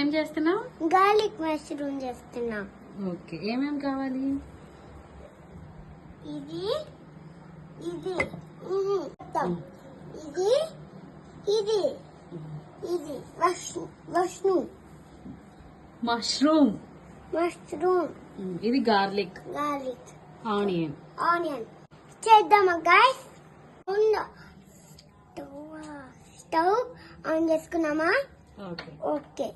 ఏం చేస్తున్నావు? Garlic mushroom చేస్తున్నా. ఓకే, ఏమేం కావాలి? ఇది ఇది ఇది ఇది ఇది మష్రూమ్ మష్రూమ్. ఇది గార్లిక్, ఆనియన్. చేద్దామా గైస్? స్టవ్ ఆన్ చేసుకున్నామా? ఓకే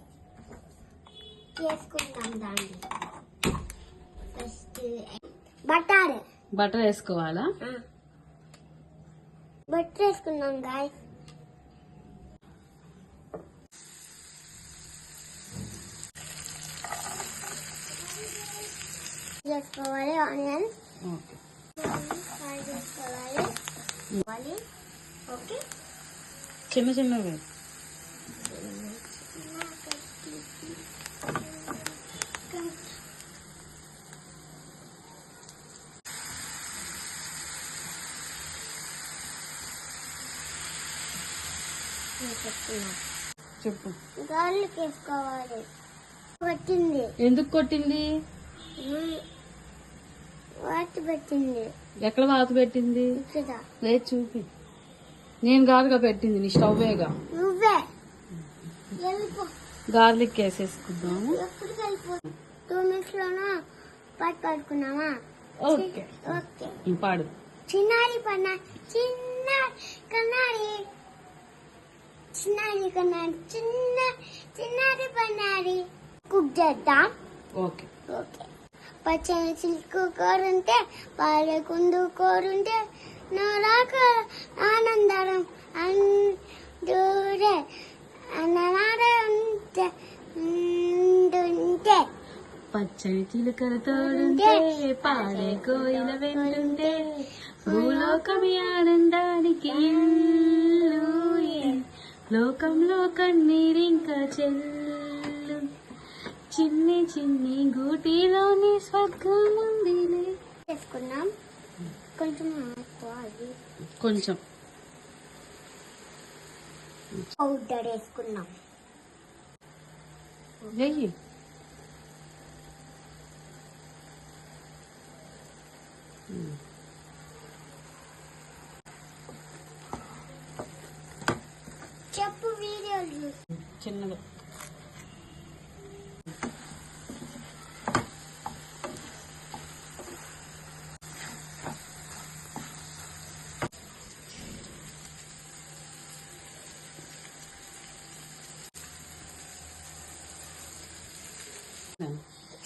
చేసుకుందాం. దాన్ని ఫస్ట్ బటర్ వేసుకోవాలా? బటర్ వేసుకున్నాం గైస్. చేసుకోవాలి ఆనియన్. ఫ్రై చేసుకోవాలి. ఓకే, చిన్నవి. చెప్పు. గార్లిక్ వేసుకోవాలి. కొట్టింది. ఎందుకు కొట్టింది? వాత పెట్టింది. ఎక్కడ వాత పెట్టింది? లేదు చూపి. నేను కాదుగా పెట్టింది, నీ స్టవ్వేగా. నువ్వే. గార్లిక్ వేసేసుకుందాము. ఎప్పుడు కలిపి 2 minutes లోనా పట్టుకున్నామా? ఓకే పాడు. చిన్నారి పన్నారి చిన్నారి కన్నారి చిన్నారి కన్నారి చిన్నారి పన్నారి కుక్ చేద్దాం. ఓకే పచ్చని చిలుకు కోరుంటే పాలకుందు కోరుంటే నారాక ఆనందరం అందూరే అన్ననాడే పచ్చని చిలుకల తోడుంటే పాడే కోయిల వెంటుంటే భూలోకమి ఆనందానికి లోకంలో కన్నీరింక చెల్లు చిన్ని గూటిలోని స్వర్గం ఉందిలే. చేసుకున్నాం. కొంచెం పౌడర్ వేసుకున్నాం. వెయ్యి. చెప్పు వీడియోలు చూసి. చిన్నగా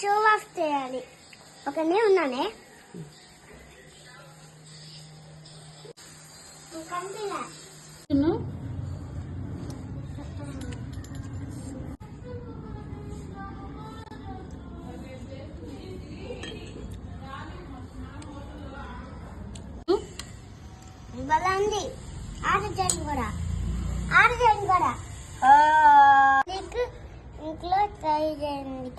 షో ఆఫ్ చేయాలి. ఒకనే ఉన్నానే. బలా ఉంది. ఆడజన్ కూడా నీకు ఇంట్లో ట్రై చేయండి.